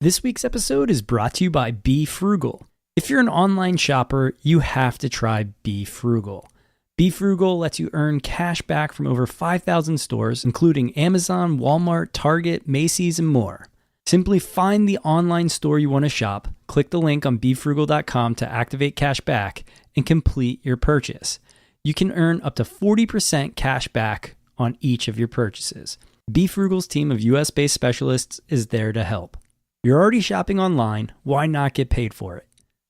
This week's episode is brought to you by Be Frugal. If you're an online shopper, you have to try Be Frugal. Be Frugal lets you earn cash back from over 5,000 stores, including Amazon, Walmart, Target, Macy's, and more. Simply find the online store you want to shop, click the link on BeFrugal.com to activate cash back, and complete your purchase. You can earn up to 40% cash back on each of your purchases. Be Frugal's team of US-based specialists is there to help. You're already shopping online, why not get paid for it?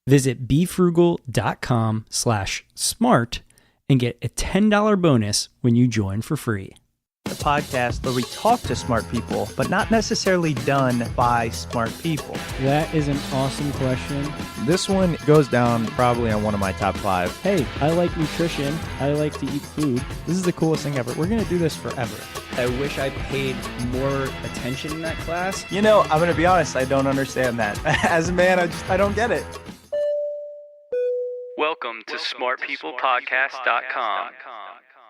Visit befrugal.com/smart and get a $10 bonus when you join for free. The podcast where we talk to smart people, but not necessarily done by smart people. That is an awesome question. This one goes down probably on one of my top 5. Hey, I like nutrition. I like to eat food. This is the coolest thing ever. We're going to do this forever. I wish I paid more attention in that class. You know, I'm going to be honest, I don't understand that. As a man, I don't get it. Welcome to smartpeoplepodcast.com.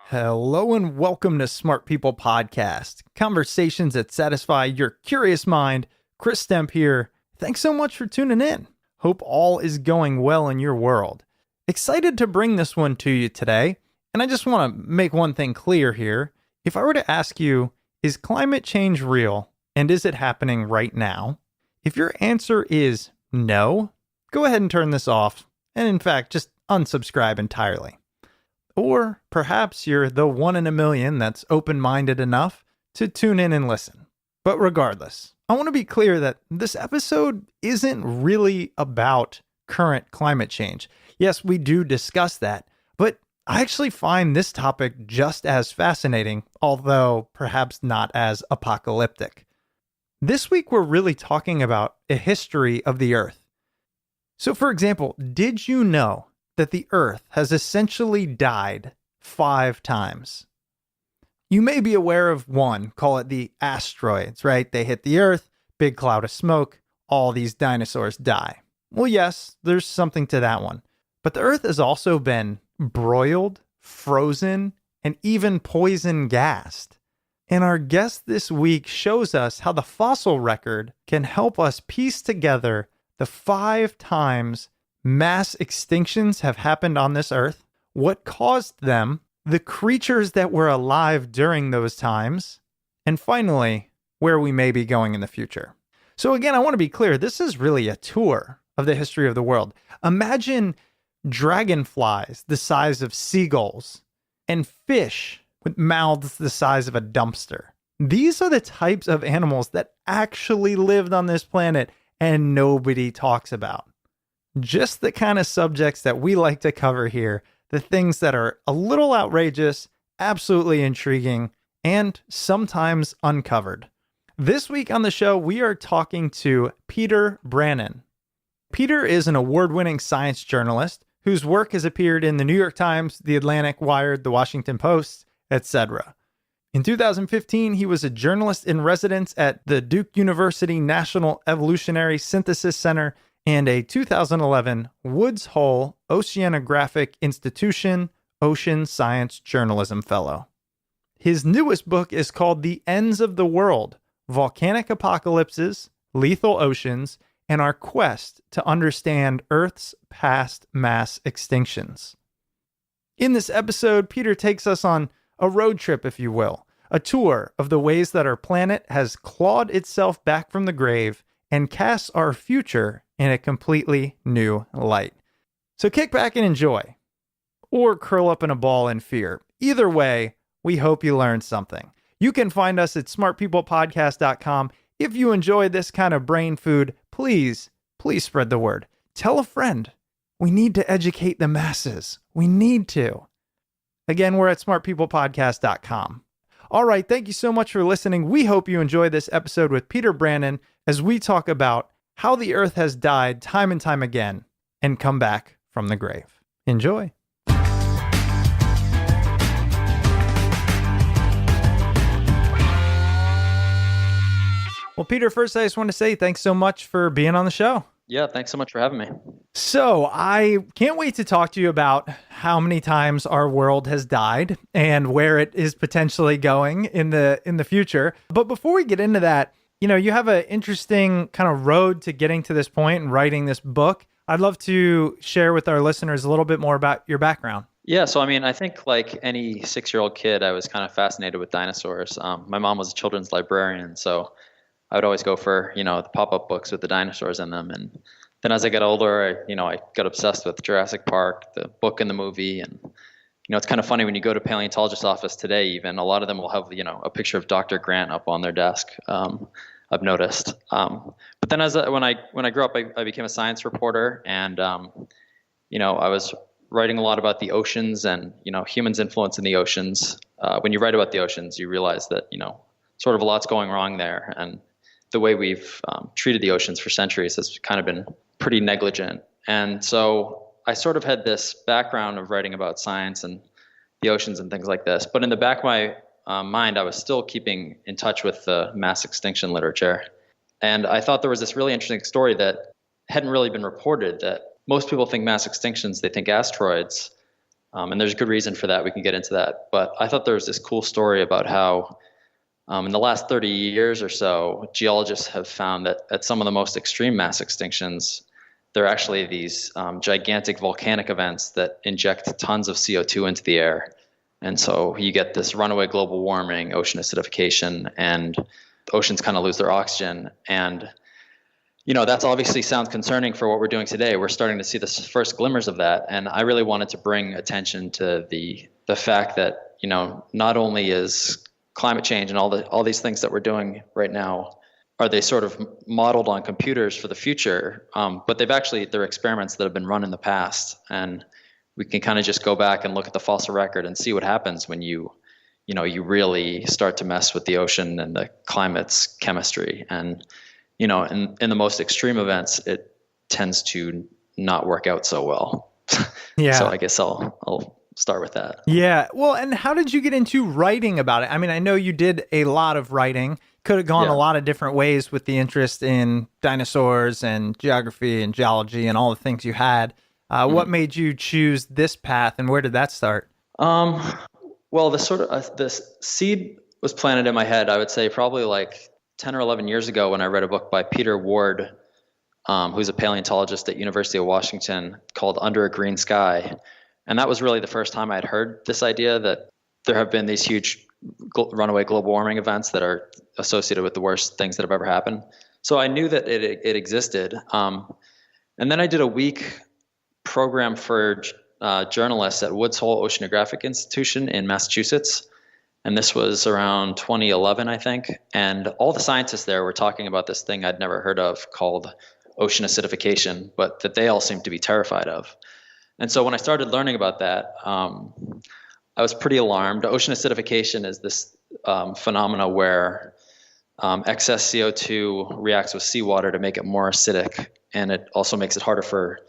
Hello and welcome to Smart People Podcast, conversations that satisfy your curious mind. Chris Stemp here. Thanks so much for tuning in. Hope all is going well in your world. Excited to bring this one to you today. And I just want to make one thing clear here. If I were to ask you, is climate change real and is it happening right now? If your answer is no, go ahead and turn this off. And in fact, just unsubscribe entirely. Or perhaps you're the one in a million that's open-minded enough to tune in and listen. But regardless, I want to be clear that this episode isn't really about current climate change. Yes, we do discuss that, but I actually find this topic just as fascinating, although perhaps not as apocalyptic. This week, we're really talking about a history of the Earth. So for example, did you know that the Earth has essentially died 5 times? You may be aware of one, call it the asteroids, right? They hit the Earth, big cloud of smoke, all these dinosaurs die. Well, yes, there's something to that one. But the Earth has also been broiled, frozen, and even poison gassed. And our guest this week shows us how the fossil record can help us piece together the 5 times mass extinctions have happened on this Earth, what caused them, the creatures that were alive during those times, and finally, where we may be going in the future. So again, I want to be clear, this is really a tour of the history of the world. Imagine dragonflies the size of seagulls and fish with mouths the size of a dumpster. These are the types of animals that actually lived on this planet and nobody talks about. Just the kind of subjects that we like to cover here, the things that are a little outrageous, absolutely intriguing, and sometimes uncovered. This week on the show, we are talking to Peter Brannen. Peter is an award-winning science journalist whose work has appeared in the New York Times, The Atlantic, Wired, The Washington Post, etc. In 2015, he was a journalist in residence at the Duke University National Evolutionary Synthesis Center and a 2011 Woods Hole Oceanographic Institution Ocean Science Journalism Fellow. His newest book is called The Ends of the World: Volcanic Apocalypses, Lethal Oceans, and Our Quest to Understand Earth's Past Mass Extinctions. In this episode, Peter takes us on a road trip, if you will, a tour of the ways that our planet has clawed itself back from the grave and casts our future in a completely new light. So kick back and enjoy, or curl up in a ball in fear. Either way, we hope you learned something. You can find us at smartpeoplepodcast.com. If you enjoy this kind of brain food, please spread the word. Tell a friend. We need to educate the masses. We need to. Again, we're at smartpeoplepodcast.com. All right, thank you so much for listening. We hope you enjoy this episode with Peter Brannen as we talk about how the Earth has died time and time again and come back from the grave. Enjoy. Well, Peter, first I just want to say thanks so much for being on the show. Yeah, thanks so much for having me. So I can't wait to talk to you about how many times our world has died and where it is potentially going in the future. But before we get into that, You have an interesting kind of road to getting to this point and writing this book. I'd love to share with our listeners a little bit more about your background. Yeah, so I mean, I think like any 6-year-old kid, I was kind of fascinated with dinosaurs. My mom was a children's librarian, so I would always go for, the pop-up books with the dinosaurs in them. And then as I got older, I got obsessed with Jurassic Park, the book and the movie. And, it's kind of funny when you go to paleontologist's office today, even a lot of them will have, a picture of Dr. Grant up on their desk. I've noticed. But then when I grew up, I became a science reporter, and, I was writing a lot about the oceans and, humans' influence in the oceans. When you write about the oceans, you realize that, sort of a lot's going wrong there. And the way we've treated the oceans for centuries has kind of been pretty negligent. And so I sort of had this background of writing about science and the oceans and things like this. But in the back of my mind, I was still keeping in touch with the mass extinction literature. And I thought there was this really interesting story that hadn't really been reported, that most people think mass extinctions, they think asteroids. And there's a good reason for that. We can get into that. But I thought there was this cool story about how in the last 30 years or so, geologists have found that at some of the most extreme mass extinctions, there are actually these gigantic volcanic events that inject tons of CO2 into the air. And so you get this runaway global warming, ocean acidification, and the oceans kind of lose their oxygen. And, that's obviously sounds concerning for what we're doing today. We're starting to see the first glimmers of that. And I really wanted to bring attention to the fact that, not only is climate change and all these things that we're doing right now, are they sort of modeled on computers for the future? But they're experiments that have been run in the past, and we can kind of just go back and look at the fossil record and see what happens when you really start to mess with the ocean and the climate's chemistry. And in the most extreme events, it tends to not work out so well. Yeah. So I guess I'll start with that. Yeah. Well, and how did you get into writing about it? I mean, I know you did a lot of writing. Could have gone a lot of different ways with the interest in dinosaurs and geography and geology and all the things you had. What made you choose this path, and where did that start? Well, this seed was planted in my head, I would say probably like 10 or 11 years ago when I read a book by Peter Ward, who's a paleontologist at University of Washington, called Under a Green Sky. And that was really the first time I had heard this idea that there have been these huge runaway global warming events that are associated with the worst things that have ever happened. So I knew that it existed. And then I did a week program for journalists at Woods Hole Oceanographic Institution in Massachusetts. And this was around 2011, I think. And all the scientists there were talking about this thing I'd never heard of called ocean acidification, but that they all seemed to be terrified of. And so when I started learning about that, I was pretty alarmed. Ocean acidification is this phenomena where excess CO2 reacts with seawater to make it more acidic, and it also makes it harder for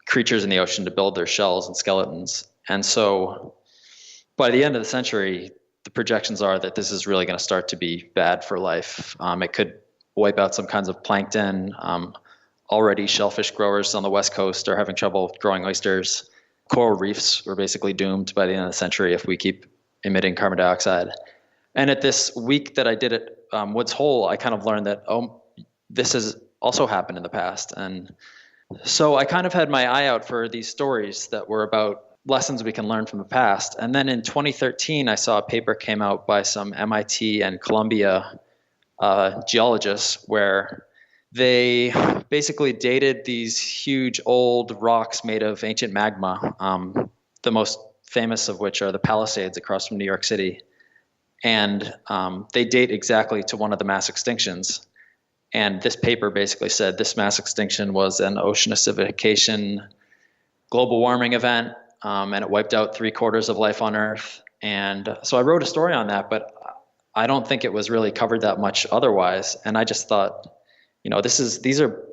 creatures in the ocean to build their shells and skeletons. And so by the end of the century, the projections are that this is really going to start to be bad for life. It could wipe out some kinds of plankton. Already shellfish growers on the West Coast are having trouble growing oysters. Coral reefs were basically doomed by the end of the century if we keep emitting carbon dioxide. And at this week that I did at Woods Hole, I kind of learned that, this has also happened in the past. And so I kind of had my eye out for these stories that were about lessons we can learn from the past. And then in 2013, I saw a paper came out by some MIT and Columbia geologists where they basically dated these huge old rocks made of ancient magma, the most famous of which are the Palisades across from New York City. And they date exactly to one of the mass extinctions. And this paper basically said this mass extinction was an ocean acidification global warming event, and it wiped out 3/4 of life on Earth. And so I wrote a story on that, but I don't think it was really covered that much otherwise. And I just thought, these are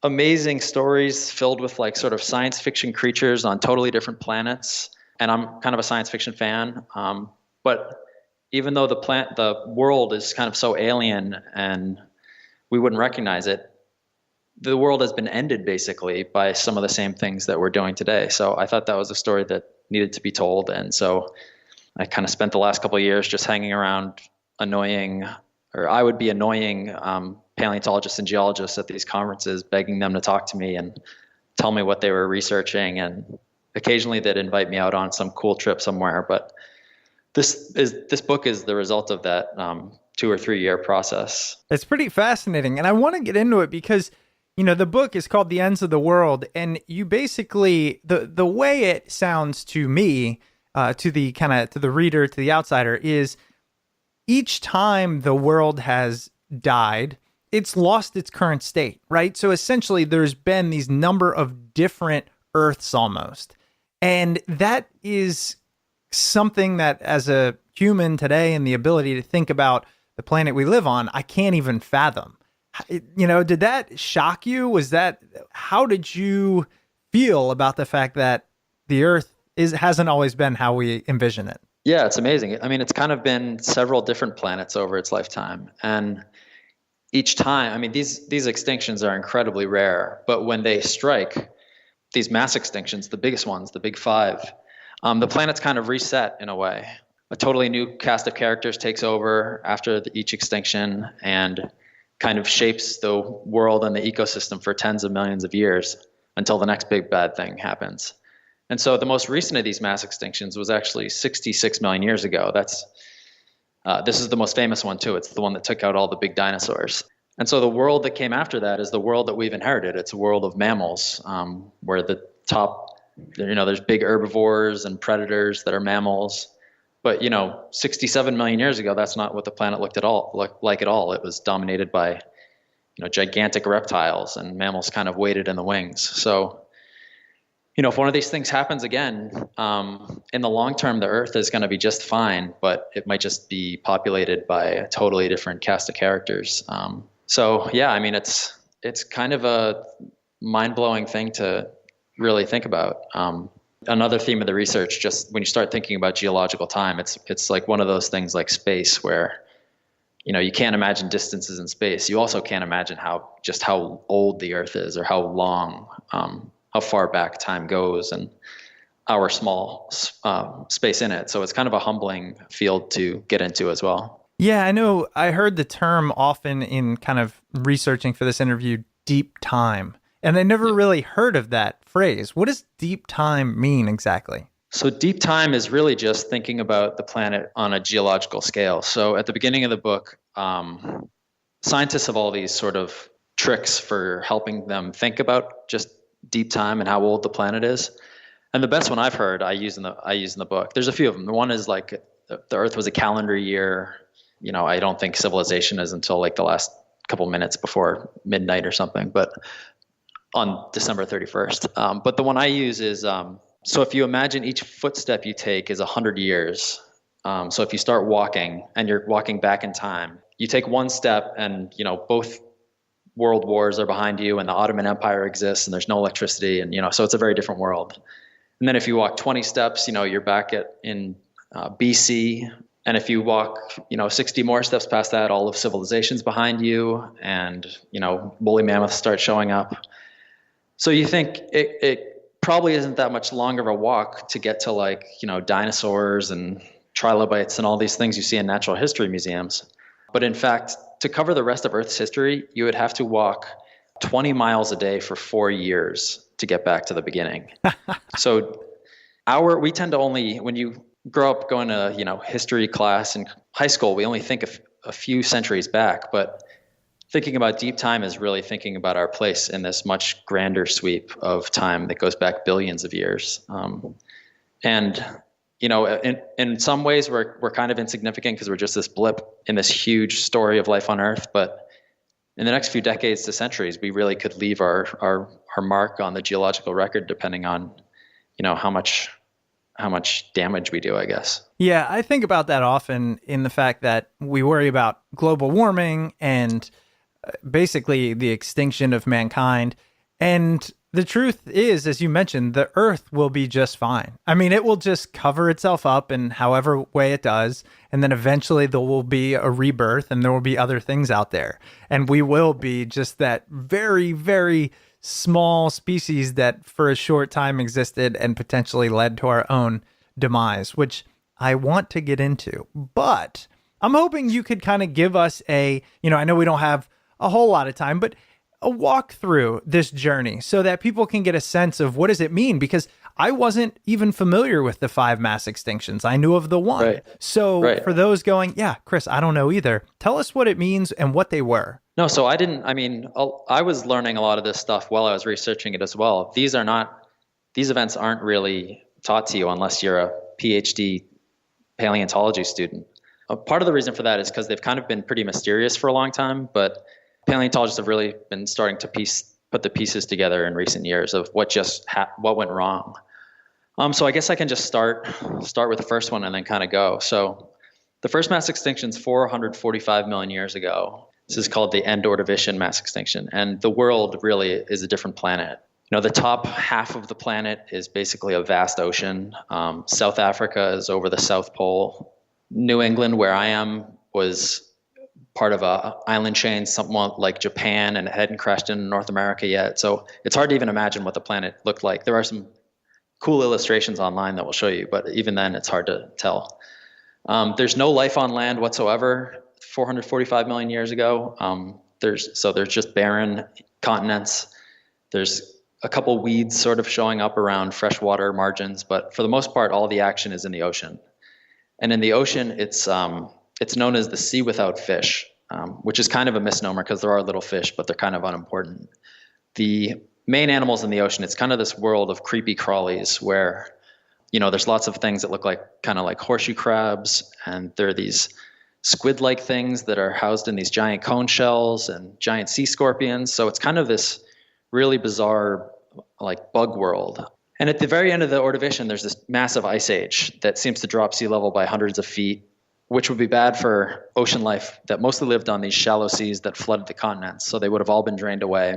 amazing stories filled with like sort of science fiction creatures on totally different planets. And I'm kind of a science fiction fan. But even though the world is kind of so alien and we wouldn't recognize it, the world has been ended basically by some of the same things that we're doing today. So I thought that was a story that needed to be told. And so I kind of spent the last couple of years just hanging around annoying or I would be annoying paleontologists and geologists at these conferences, begging them to talk to me and tell me what they were researching. And occasionally they'd invite me out on some cool trip somewhere. But this book is the result of that 2 or 3 year process. It's pretty fascinating. And I want to get into it because, the book is called The Ends of the World. And you basically, the way it sounds to me, to the reader, to the outsider, is each time the world has died, it's lost its current state, right? So essentially there's been these number of different Earths almost. And that is something that as a human today and the ability to think about the planet we live on, I can't even fathom. Did that shock you? How did you feel about the fact that the Earth hasn't always been how we envision it? Yeah, it's amazing. I mean, it's kind of been several different planets over its lifetime. And each time, I mean, these extinctions are incredibly rare, but when they strike, these mass extinctions, the biggest ones, the big five, the planet's kind of reset in a way. A totally new cast of characters takes over after each extinction and kind of shapes the world and the ecosystem for tens of millions of years until the next big bad thing happens. And so the most recent of these mass extinctions was actually 66 million years ago. This is the most famous one too. It's the one that took out all the big dinosaurs. And so the world that came after that is the world that we've inherited. It's a world of mammals, where the top, there's big herbivores and predators that are mammals. But 67 million years ago, that's not what the planet looked like at all. It was dominated by gigantic reptiles, and mammals kind of waited in the wings. So if one of these things happens again, in the long term, the Earth is going to be just fine, but it might just be populated by a totally different cast of characters. So yeah, I mean, it's kind of a mind-blowing thing to really think about. Another theme of the research, just when you start thinking about geological time, it's like one of those things like space where, you can't imagine distances in space. You also can't imagine how old the Earth is, or how long, how far back time goes, and our small space in it. So it's kind of a humbling field to get into as well. Yeah, I know. I heard the term often in kind of researching for this interview, deep time. And I never really heard of that phrase. What does deep time mean exactly? So deep time is really just thinking about the planet on a geological scale. So at the beginning of the book, scientists have all these sort of tricks for helping them think about just deep time and how old the planet is. And the best one I've heard, I use in the book. There's a few of them. The one is like the Earth was a calendar year. I don't think civilization is until like the last couple minutes before midnight or something, but on December 31st. But the one I use is, so if you imagine each footstep you take is 100 years. So if you start walking and you're walking back in time, you take one step and, both world wars are behind you and the Ottoman Empire exists and there's no electricity. And, so it's a very different world. And then if you walk 20 steps, you're back in BC. And if you walk, 60 more steps past that, all of civilization's behind you and, woolly mammoths start showing up. So you think it probably isn't that much longer of a walk to get to dinosaurs and trilobites and all these things you see in natural history museums. But in fact, to cover the rest of Earth's history, you would have to walk 20 miles a day for 4 years to get back to the beginning. So we tend to only, when you grow up going to, history class in high school, we only think of a few centuries back, but thinking about deep time is really thinking about our place in this much grander sweep of time that goes back billions of years. And in some ways we're kind of insignificant because we're just this blip in this huge story of life on Earth. But in the next few decades to centuries, we really could leave our mark on the geological record, depending on, how much damage we do, I guess. Yeah, I think about that often in the fact that we worry about global warming and basically the extinction of mankind. And the truth is, as you mentioned, the Earth will be just fine. I mean, it will just cover itself up in however way it does. And then eventually there will be a rebirth and there will be other things out there. And we will be just that very, very small species that for a short time existed and potentially led to our own demise, which I want to get into. But I'm hoping you could kind of give us I know we don't have a whole lot of time, but a walk through this journey so that people can get a sense of what does it mean? Because I wasn't even familiar with the 5 mass extinctions. I knew of the one. Right. So Right. for those going, yeah, Chris, I don't know either. Tell us what it means and what they were. No, so I was learning a lot of this stuff while I was researching it as well. These events aren't really taught to you unless you're a PhD paleontology student. Part of the reason for that is because they've kind of been pretty mysterious for a long time, but paleontologists have really been starting to put the pieces together in recent years of what went wrong. So I guess I can just start with the first one and then kind of go. So the first mass extinction is 445 million years ago. This is called the End Ordovician mass extinction, and the world really is a different planet. The top half of the planet is basically a vast ocean. South Africa is over the South Pole. New England, where I am, was part of a island chain, somewhat like Japan, and it hadn't crashed into North America yet. So it's hard to even imagine what the planet looked like. There are some cool illustrations online that will show you, but even then it's hard to tell. There's no life on land whatsoever 445 million years ago. There's just barren continents. There's a couple weeds sort of showing up around freshwater margins, but for the most part, all the action is in the ocean. And in the ocean, it's known as the sea without fish, which is kind of a misnomer because there are little fish, but they're kind of unimportant. The main animals in the ocean, it's kind of this world of creepy crawlies where, there's lots of things that look kind of like horseshoe crabs, and there are these squid-like things that are housed in these giant cone shells and giant sea scorpions. So it's kind of this really bizarre, like, bug world. And at the very end of the Ordovician, there's this massive ice age that seems to drop sea level by hundreds of feet, which would be bad for ocean life that mostly lived on these shallow seas that flooded the continents. So they would have all been drained away.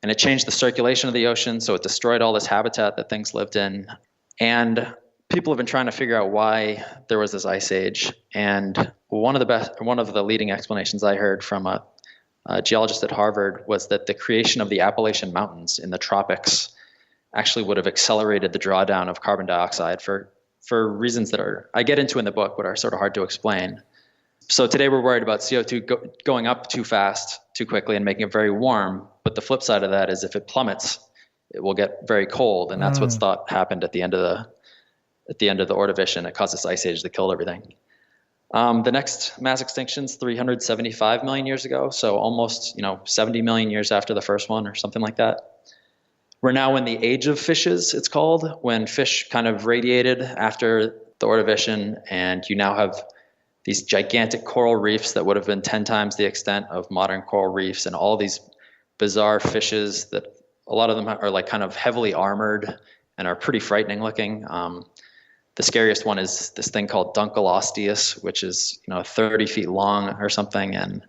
And it changed the circulation of the ocean, so it destroyed all this habitat that things lived in. And people have been trying to figure out why there was this ice age. And one of the leading explanations I heard from a geologist at Harvard was that the creation of the Appalachian Mountains in the tropics actually would have accelerated the drawdown of carbon dioxide for reasons that I get into in the book, but are sort of hard to explain. So today we're worried about CO2 going up too fast, too quickly, and making it very warm. But the flip side of that is if it plummets, it will get very cold, and that's what's thought happened at the end of the Ordovician. It caused this ice age that killed everything. The next mass extinction is 375 million years ago, so almost 70 million years after the first one, or something like that. We're now in the age of fishes, it's called, when fish kind of radiated after the Ordovician, and you now have these gigantic coral reefs that would have been 10 times the extent of modern coral reefs, and all these bizarre fishes that a lot of them are like kind of heavily armored and are pretty frightening looking. The scariest one is this thing called Dunkleosteus, which is 30 feet long or something, and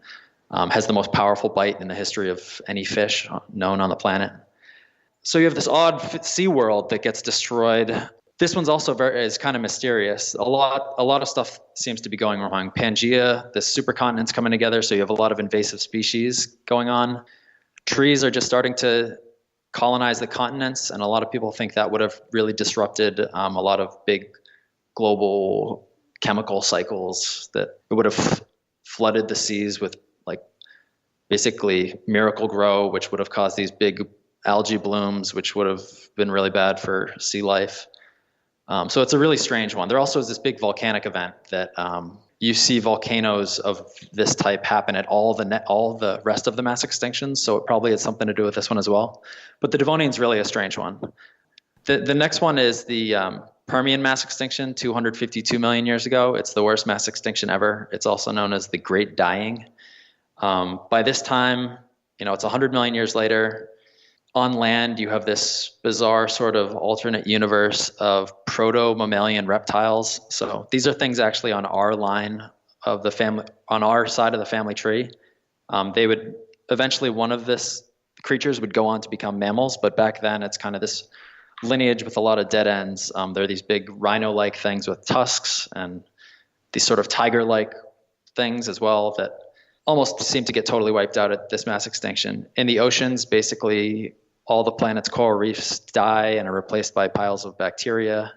has the most powerful bite in the history of any fish known on the planet. So you have this odd sea world that gets destroyed. This one's also is kind of mysterious. A lot of stuff seems to be going wrong. Pangea, the supercontinent's coming together, so you have a lot of invasive species going on. Trees are just starting to colonize the continents, and a lot of people think that would have really disrupted a lot of big global chemical cycles, that it would have flooded the seas with basically Miracle Grow, which would have caused these big algae blooms, which would have been really bad for sea life. So it's a really strange one. There also is this big volcanic event that you see volcanoes of this type happen at all the rest of the mass extinctions, so it probably has something to do with this one as well. But the Devonian's really a strange one. The next one is the Permian mass extinction 252 million years ago. It's the worst mass extinction ever. It's also known as the Great Dying. By this time, it's 100 million years later. On land, you have this bizarre sort of alternate universe of proto-mammalian reptiles. So these are things actually on our line of the family, on our side of the family tree. They would eventually, one of this creatures would go on to become mammals, but back then it's kind of this lineage with a lot of dead ends. There are these big rhino-like things with tusks, and these sort of tiger-like things as well that almost seem to get totally wiped out at this mass extinction. In the oceans, basically all the planet's coral reefs die and are replaced by piles of bacteria.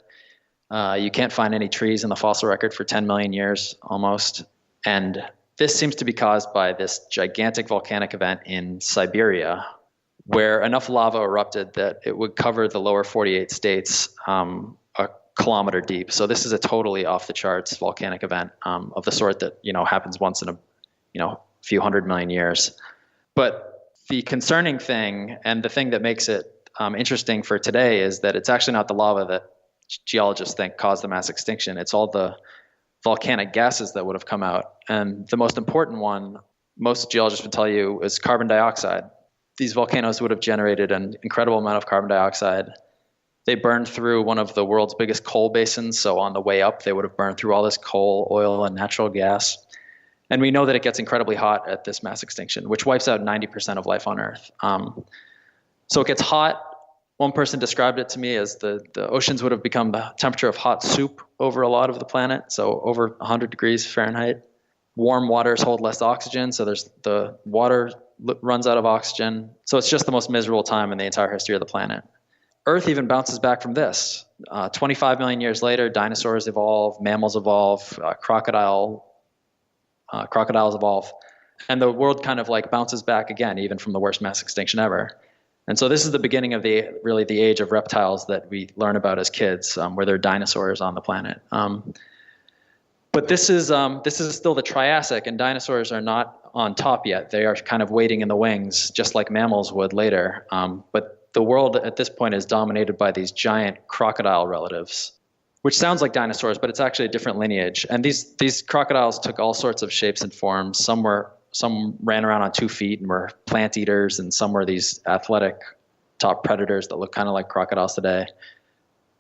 You can't find any trees in the fossil record for 10 million years almost. And this seems to be caused by this gigantic volcanic event in Siberia, where enough lava erupted that it would cover the lower 48 states a kilometer deep. So this is a totally off the charts volcanic event of the sort that, happens once in a few 100 million years. But the concerning thing, and the thing that makes it interesting for today, is that it's actually not the lava that geologists think caused the mass extinction. It's all the volcanic gases that would have come out. And the most important one, most geologists would tell you, is carbon dioxide. These volcanoes would have generated an incredible amount of carbon dioxide. They burned through one of the world's biggest coal basins. So on the way up, they would have burned through all this coal, oil, and natural gas. And we know that it gets incredibly hot at this mass extinction, which wipes out 90% of life on Earth. So it gets hot. One person described it to me as the oceans would have become the temperature of hot soup over a lot of the planet, so over 100 degrees Fahrenheit. Warm waters hold less oxygen, so the water runs out of oxygen. So it's just the most miserable time in the entire history of the planet. Earth even bounces back from this. 25 million years later, dinosaurs evolve, mammals evolve, crocodiles evolve, and the world kind of bounces back again, even from the worst mass extinction ever. And so this is the beginning of the age of reptiles that we learn about as kids, where there are dinosaurs on the planet. But this is still the Triassic, and dinosaurs are not on top yet. They are kind of waiting in the wings, just like mammals would later. But the world at this point is dominated by these giant crocodile relatives, which sounds like dinosaurs, but it's actually a different lineage. And these crocodiles took all sorts of shapes and forms. Some ran around on 2 feet and were plant eaters, and some were these athletic top predators that look kind of like crocodiles today.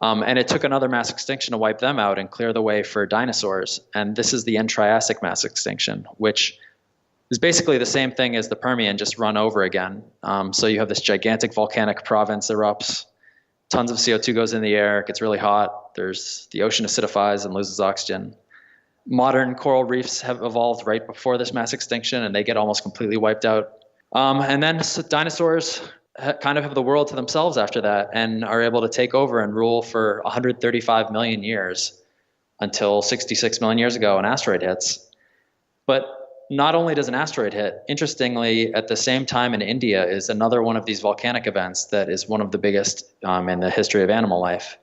And it took another mass extinction to wipe them out and clear the way for dinosaurs. And this is the end Triassic mass extinction, which is basically the same thing as the Permian, just run over again. So you have this gigantic volcanic province erupts, tons of CO2 goes in the air, it gets really hot, the ocean acidifies and loses oxygen. Modern coral reefs have evolved right before this mass extinction, and they get almost completely wiped out. And then dinosaurs kind of have the world to themselves after that, and are able to take over and rule for 135 million years until 66 million years ago an asteroid hits. But not only does an asteroid hit, interestingly, at the same time in India is another one of these volcanic events that is one of the biggest in the history of animal life.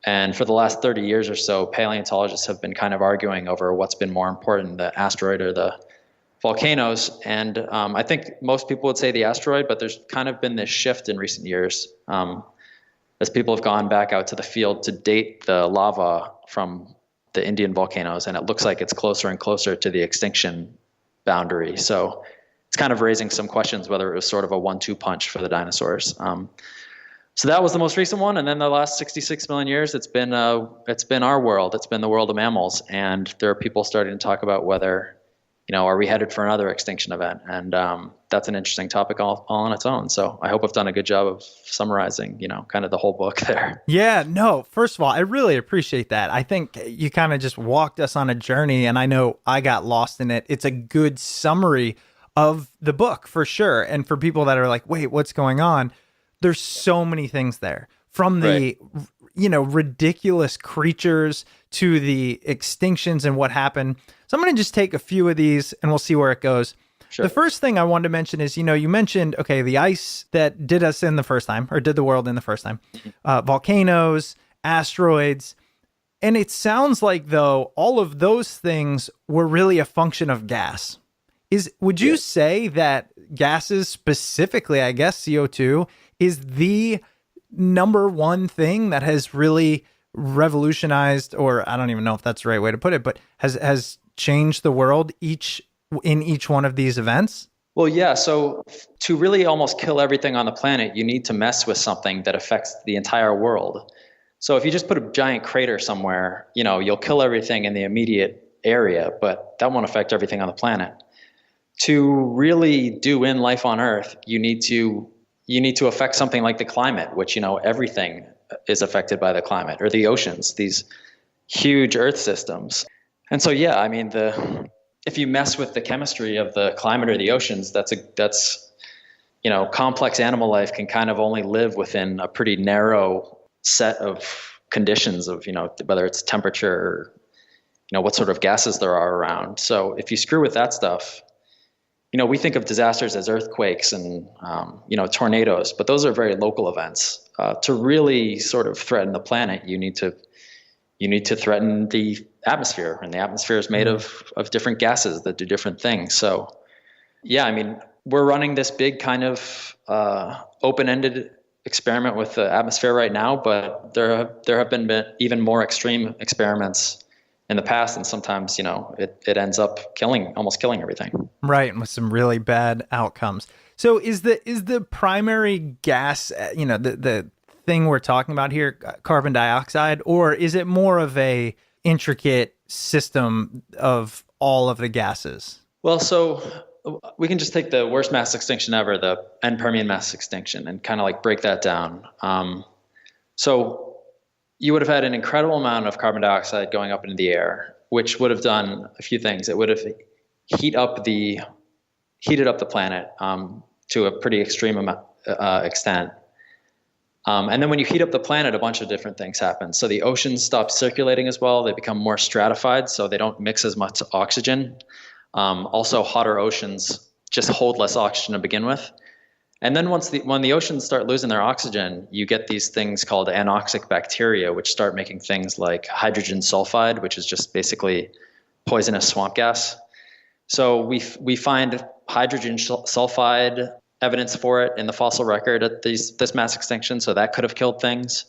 And for the last 30 years or so, paleontologists have been kind of arguing over what's been more important, the asteroid or the volcanoes. And I think most people would say the asteroid, but there's kind of been this shift in recent years as people have gone back out to the field to date the lava from the Indian volcanoes, and it looks like it's closer and closer to the extinction boundary. So it's kind of raising some questions whether it was sort of a 1-2 punch for the dinosaurs. So that was the most recent one, and then the last 66 million years, it's been our world. It's been the world of mammals, and there are people starting to talk about whether, are we headed for another extinction event? And that's an interesting topic all on its own. So I hope I've done a good job of summarizing, kind of the whole book there. Yeah, no, first of all, I really appreciate that. I think you kind of just walked us on a journey, and I know I got lost in it. It's a good summary of the book for sure. And for people that are like, wait, what's going on? There's so many things there, from the, ridiculous creatures to the extinctions and what happened. So I'm going to just take a few of these and we'll see where it goes. Sure. The first thing I wanted to mention is, you mentioned, the ice that did us in the first time, or did the world in the first time, volcanoes, asteroids. And it sounds like, though, all of those things were really a function of gas. Would you say that gases, specifically, I guess, CO2, is the number one thing that has really revolutionized, or I don't even know if that's the right way to put it, but has changed the world in each one of these events? Well, yeah. So to really almost kill everything on the planet, you need to mess with something that affects the entire world. So if you just put a giant crater somewhere, you'll kill everything in the immediate area, but that won't affect everything on the planet. To really do in life on Earth, you need to affect something like the climate, which, everything is affected by the climate, or the oceans, these huge Earth systems. And so, if you mess with the chemistry of the climate or the oceans, that's complex animal life can kind of only live within a pretty narrow set of conditions of, whether it's temperature or, what sort of gases there are around. So if you screw with that stuff, we think of disasters as earthquakes and, tornadoes, but those are very local events. To really sort of threaten the planet, you need to threaten the atmosphere, and the atmosphere is made of different gases that do different things. So, yeah, I mean, we're running this big kind of open-ended experiment with the atmosphere right now, but there have been even more extreme experiments in the past, and sometimes, it ends up almost killing everything. Right, and with some really bad outcomes. So is the primary gas, the thing we're talking about here, carbon dioxide, or is it more of a intricate system of all of the gases? Well, so we can just take the worst mass extinction ever, the end Permian mass extinction, and kind of like break that down. So you would have had an incredible amount of carbon dioxide going up into the air, which would have done a few things. It would have heated up the planet to a pretty extreme extent. And then when you heat up the planet, a bunch of different things happen. So the oceans stop circulating as well. They become more stratified, so they don't mix as much oxygen. Also, hotter oceans just hold less oxygen to begin with. And then when the oceans start losing their oxygen, you get these things called anoxic bacteria, which start making things like hydrogen sulfide, which is just basically poisonous swamp gas. So we find hydrogen sulfide evidence for it in the fossil record at this mass extinction, so that could have killed things.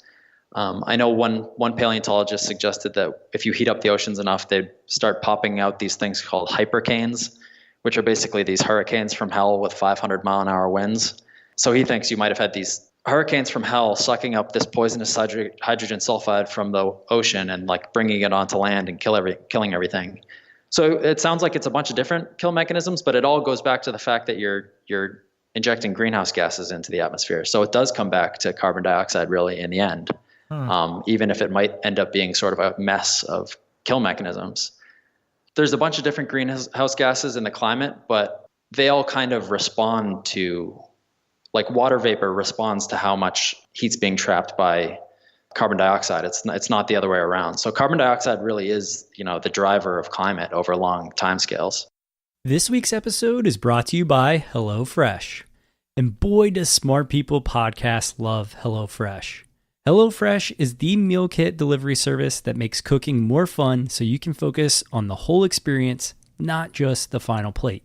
I know one paleontologist suggested that if you heat up the oceans enough, they'd start popping out these things called hypercanes, which are basically these hurricanes from hell with 500-mile-an-hour winds. So he thinks you might have had these hurricanes from hell sucking up this poisonous hydrogen sulfide from the ocean and like bringing it onto land and killing everything. So it sounds like it's a bunch of different kill mechanisms, but it all goes back to the fact that you're injecting greenhouse gases into the atmosphere. So it does come back to carbon dioxide really in the end, even if it might end up being sort of a mess of kill mechanisms. There's a bunch of different greenhouse gases in the climate, but they all kind of respond to, like water vapor responds to how much heat's being trapped by carbon dioxide. It's not the other way around. So carbon dioxide really is, the driver of climate over long timescales. This week's episode is brought to you by HelloFresh. And boy, does Smart People Podcast love HelloFresh. HelloFresh is the meal kit delivery service that makes cooking more fun so you can focus on the whole experience, not just the final plate.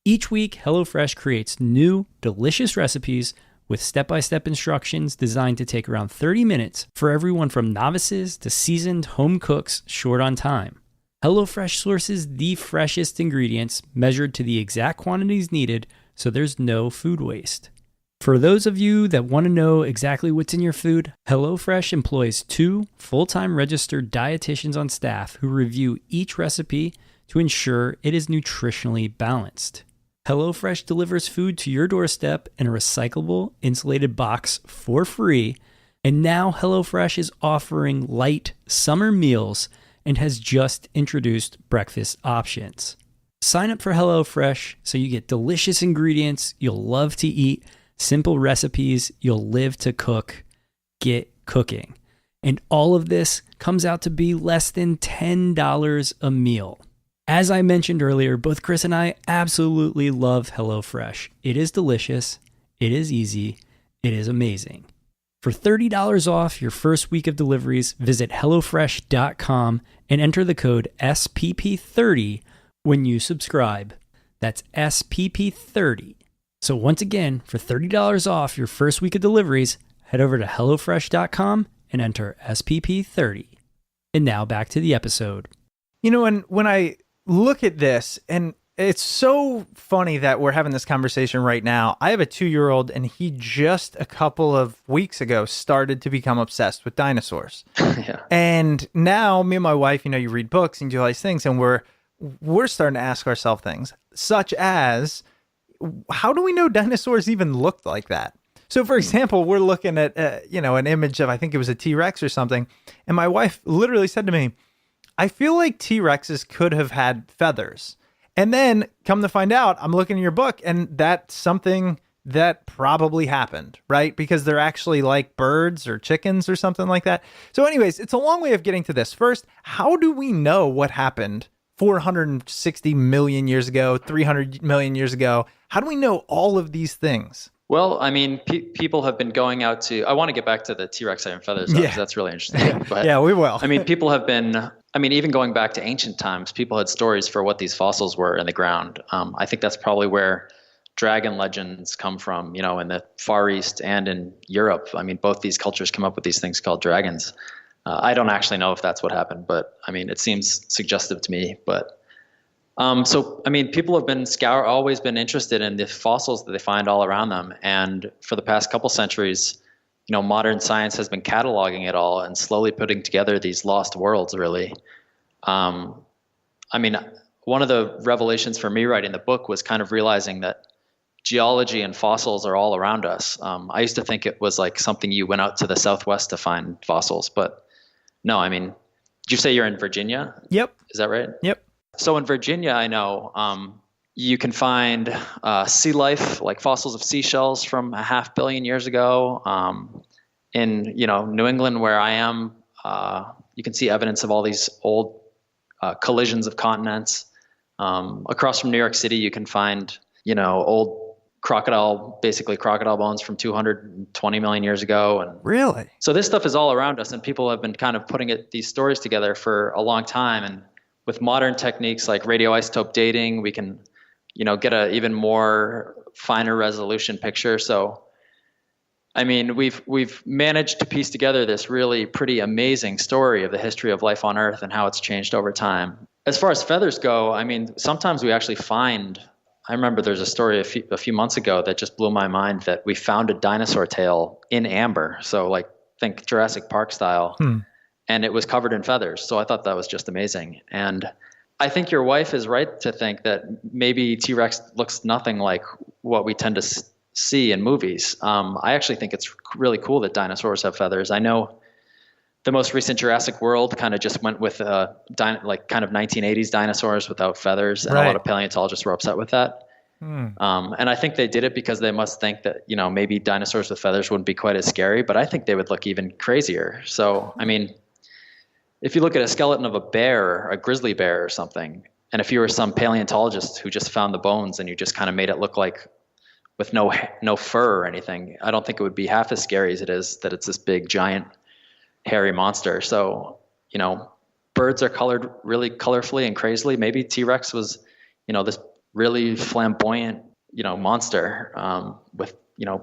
Each week, HelloFresh creates new, delicious recipes with step-by-step instructions designed to take around 30 minutes for everyone from novices to seasoned home cooks short on time. HelloFresh sources the freshest ingredients measured to the exact quantities needed, so there's no food waste. For those of you that want to know exactly what's in your food, HelloFresh employs 2 full-time registered dietitians on staff who review each recipe to ensure it is nutritionally balanced. HelloFresh delivers food to your doorstep in a recyclable, insulated box for free, and now HelloFresh is offering light summer meals and has just introduced breakfast options. Sign up for HelloFresh so you get delicious ingredients you'll love to eat, simple recipes you'll live to cook. Get cooking. And all of this comes out to be less than $10 a meal. As I mentioned earlier, both Chris and I absolutely love HelloFresh. It is delicious, it is easy, it is amazing. For $30 off your first week of deliveries, visit HelloFresh.com and enter the code SPP30 when you subscribe. That's SPP30. So once again, for $30 off your first week of deliveries, head over to HelloFresh.com and enter SPP30. And now back to the episode. When I look at this, and it's so funny that we're having this conversation right now. I have a 2-year-old, and he just a couple of weeks ago started to become obsessed with dinosaurs. Yeah. And now me and my wife, you read books and do all these things, and we're starting to ask ourselves things such as, how do we know dinosaurs even looked like that? So, for example, we're looking at an image of, I think it was a T-Rex or something, and my wife literally said to me, I feel like T-Rexes could have had feathers. And then come to find out, I'm looking in your book, and that's something that probably happened, right? Because they're actually like birds or chickens or something like that. So anyways, it's a long way of getting to this. First, how do we know what happened 460 million years ago, 300 million years ago? How do we know all of these things? Well, I mean, people have been going out to, I want to get back to the T-Rex iron feathers, though, 'cause that's really interesting. But yeah, we will. I mean, people have been, I mean, even going back to ancient times, people had stories for what these fossils were in the ground. I think that's probably where dragon legends come from, you know, in the Far East and in Europe. I mean, both these cultures come up with these things called dragons. I don't actually know if that's what happened, but I mean, it seems suggestive to me. But so, I mean, people have been always been interested in the fossils that they find all around them. And for the past couple centuries, you know, modern science has been cataloging it all and slowly putting together these lost worlds, really. I mean, one of the revelations for me writing the book was kind of realizing that geology and fossils are all around us. I used to think it was like something you went out to the Southwest to find fossils, but no, I mean, did you say you're in Virginia? Yep. Is that right? Yep. So in Virginia, I know you can find sea life, like fossils of seashells from 500 million years ago. In New England, where I am, you can see evidence of all these old collisions of continents. Across from New York City, you can find old crocodile bones from 220 million years ago. And really, so this stuff is all around us, and people have been kind of putting these stories together for a long time. And with modern techniques like radioisotope dating, we can, get a even more finer resolution picture. So, I mean, we've managed to piece together this really pretty amazing story of the history of life on Earth and how it's changed over time. As far as feathers go, I mean, sometimes we actually find. I remember there's a story a few months ago that just blew my mind, that we found a dinosaur tail in amber. So, like, think Jurassic Park style. And it was covered in feathers. So I thought that was just amazing. And I think your wife is right to think that maybe T-Rex looks nothing like what we tend to see in movies. I actually think it's really cool that dinosaurs have feathers. I know the most recent Jurassic World kind of just went with kind of 1980s dinosaurs without feathers. And a lot of paleontologists were upset with that. And I think they did it because they must think that, maybe dinosaurs with feathers wouldn't be quite as scary, but I think they would look even crazier. So, I mean, if you look at a skeleton of a bear, a grizzly bear or something, and if you were some paleontologist who just found the bones and you just kind of made it look like with no fur or anything, I don't think it would be half as scary as it is that it's this big, giant, hairy monster. So, birds are colored really colorfully and crazily. Maybe T-Rex was, this really flamboyant, monster with,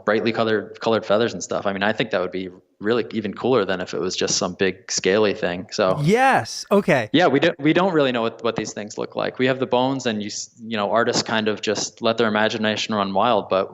brightly colored feathers and stuff. I mean, I think that would be really even cooler than if it was just some big scaly thing. So yes. Okay. Yeah, we don't really know what these things look like. We have the bones, and artists kind of just let their imagination run wild, but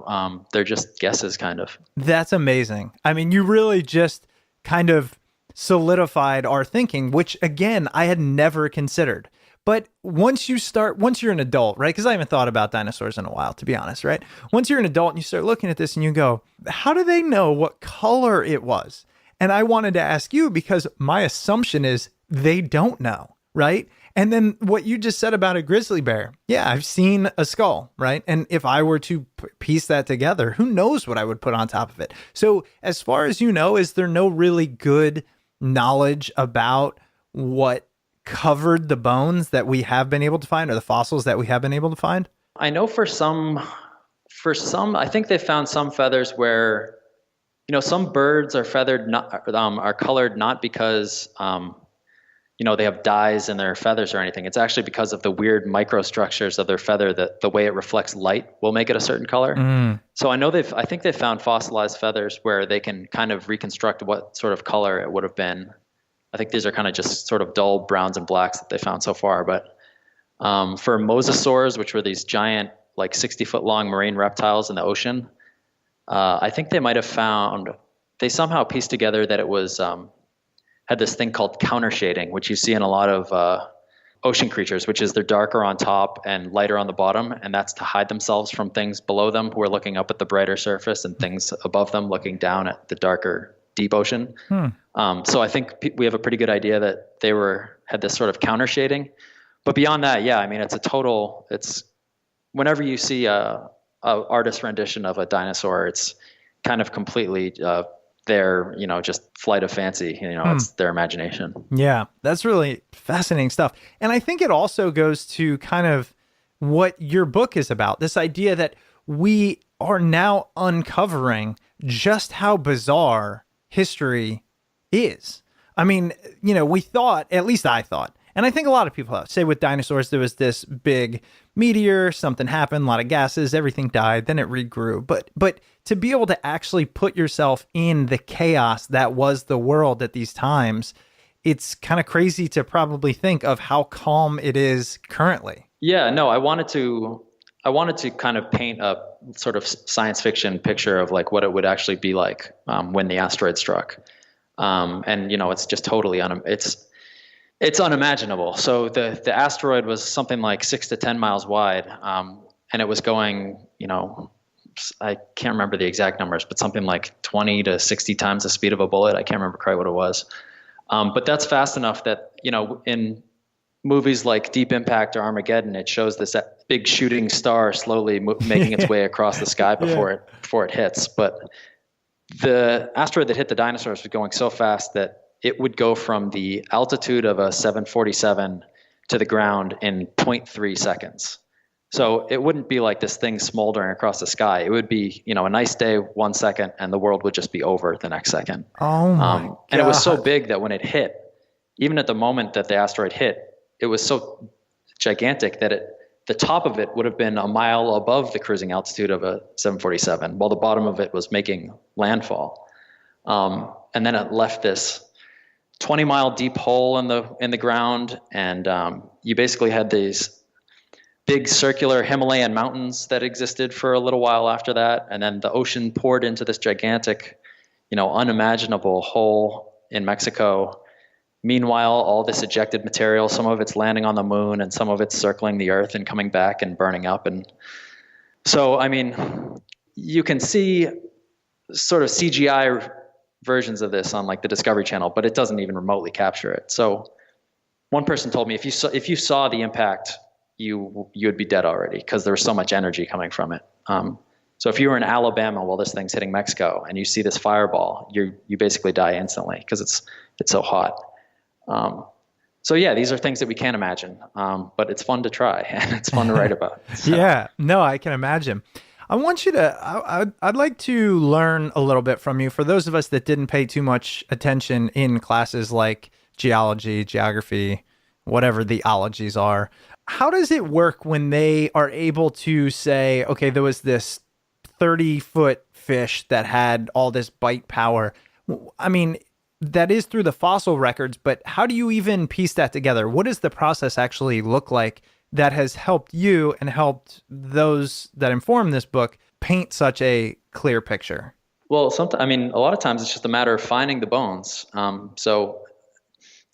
they're just guesses kind of. That's amazing. I mean, you really just kind of solidified our thinking, which again, I had never considered. But once you're an adult, right? Because I haven't thought about dinosaurs in a while, to be honest, right? Once you're an adult and you start looking at this and you go, how do they know what color it was? And I wanted to ask you, because my assumption is they don't know, right? And then what you just said about a grizzly bear. Yeah, I've seen a skull, right? And if I were to piece that together, who knows what I would put on top of it? So as far as you know, is there no really good knowledge about what covered the bones that we have been able to find, or the fossils that we have been able to find? I know for some, I think they found some feathers where, some birds are feathered, are colored not because, they have dyes in their feathers or anything. It's actually because of the weird microstructures of their feather, that the way it reflects light will make it a certain color. So I think they found fossilized feathers where they can kind of reconstruct what sort of color it would have been. I think these are kind of just sort of dull browns and blacks that they found so far. But for mosasaurs, which were these giant, like 60-foot long marine reptiles in the ocean, I think they might have found, they somehow pieced together that it was, had this thing called countershading, which you see in a lot of ocean creatures, which is they're darker on top and lighter on the bottom. And that's to hide themselves from things below them who are looking up at the brighter surface, and things above them looking down at the darker, deep ocean. So I think we have a pretty good idea that they had this sort of counter shading. But beyond that, yeah, I mean, it's whenever you see a artist rendition of a dinosaur. It's kind of completely their, just flight of fancy. It's their imagination. Yeah, that's really fascinating stuff. And I think it also goes to kind of what your book is about, this idea that we are now uncovering just how bizarre history is. I mean, we thought, at least I thought, and I think a lot of people have, say with dinosaurs, there was this big meteor, something happened, a lot of gases, everything died, then it regrew. But to be able to actually put yourself in the chaos that was the world at these times, it's kind of crazy to probably think of how calm it is currently. Yeah, no, I wanted to kind of paint a sort of science fiction picture of like what it would actually be like when the asteroid struck. And it's just totally it's unimaginable. So the asteroid was something like 6 to 10 miles wide, and it was going, I can't remember the exact numbers, but something like 20 to 60 times the speed of a bullet. I can't remember quite what it was. But that's fast enough that, in movies like Deep Impact or Armageddon, it shows this big shooting star slowly making its way across the sky before it hits. But the asteroid that hit the dinosaurs was going so fast that it would go from the altitude of a 747 to the ground in 0.3 seconds. So it wouldn't be like this thing smoldering across the sky. It would be, a nice day 1 second, and the world would just be over the next second. Oh my God. And it was so big that when it hit, even at the moment that the asteroid hit, it was so gigantic that the top of it would have been a mile above the cruising altitude of a 747, while the bottom of it was making landfall. And then it left this 20-mile deep hole in the ground, and you basically had these big circular Himalayan mountains that existed for a little while after that, and then the ocean poured into this gigantic, unimaginable hole in Mexico. Meanwhile, all this ejected material, some of it's landing on the moon and some of it's circling the Earth and coming back and burning up. And so, I mean, you can see sort of CGI versions of this on like the Discovery Channel, but it doesn't even remotely capture it. So one person told me if you saw the impact, you would be dead already because there was so much energy coming from it. So if you were in Alabama while this thing's hitting Mexico and you see this fireball, you basically die instantly because it's so hot. So yeah, these are things that we can't imagine, but it's fun to try and it's fun to write about. So. Yeah, no, I can imagine. I want you to, I'd like to learn a little bit from you. For those of us that didn't pay too much attention in classes like geology, geography, whatever the ologies are, how does it work when they are able to say, okay, there was this 30-foot fish that had all this bite power? I mean, that is through the fossil records, but how do you even piece that together? What does the process actually look like that has helped you and helped those that inform this book paint such a clear picture? Well, a lot of times it's just a matter of finding the bones. So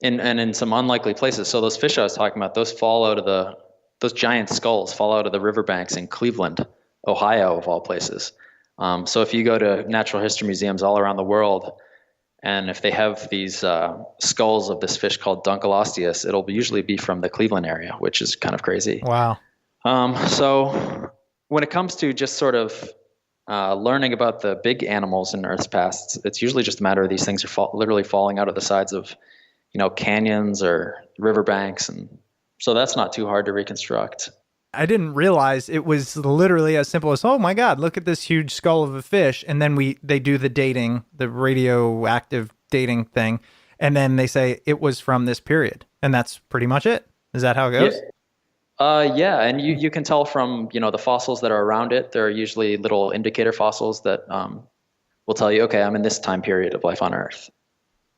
in some unlikely places. So those fish I was talking about, those giant skulls fall out of the riverbanks in Cleveland, Ohio, of all places. So if you go to natural history museums all around the world, and if they have these skulls of this fish called Dunkleosteus, it'll usually be from the Cleveland area, which is kind of crazy. Wow. So when it comes to just sort of learning about the big animals in Earth's past, it's usually just a matter of these things are literally falling out of the sides of, canyons or riverbanks. And so that's not too hard to reconstruct. I didn't realize it was literally as simple as, oh my God, look at this huge skull of a fish. And then they do the dating, the radioactive dating thing. And then they say it was from this period. And that's pretty much it. Is that how it goes? Yeah. And you can tell from, the fossils that are around it. There are usually little indicator fossils that will tell you, okay, I'm in this time period of life on Earth.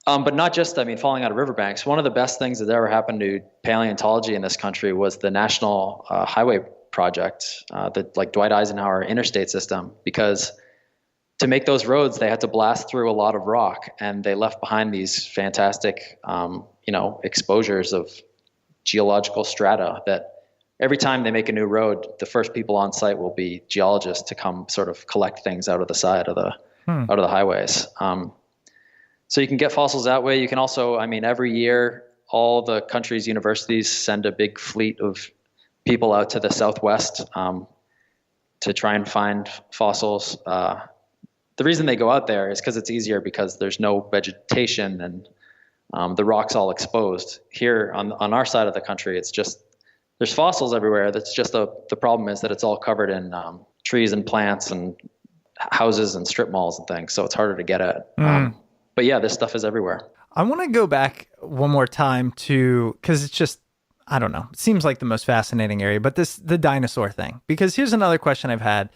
But not just, falling out of riverbanks. One of the best things that ever happened to paleontology in this country was the National Highway Project, the Dwight Eisenhower interstate system, because to make those roads, they had to blast through a lot of rock, and they left behind these fantastic, exposures of geological strata that every time they make a new road, the first people on site will be geologists to come sort of collect things out of the side of the highways. So you can get fossils that way. You can also, every year, all the country's universities send a big fleet of people out to the Southwest to try and find fossils. The reason they go out there is because it's easier, because there's no vegetation and the rock's all exposed. Here on our side of the country, it's just, there's fossils everywhere. That's just the problem is that it's all covered in trees and plants and houses and strip malls and things. So it's harder to get at. But yeah, this stuff is everywhere. I want to go back one more time to, because it's just, I don't know, it seems like the most fascinating area, but the dinosaur thing. Because here's another question I've had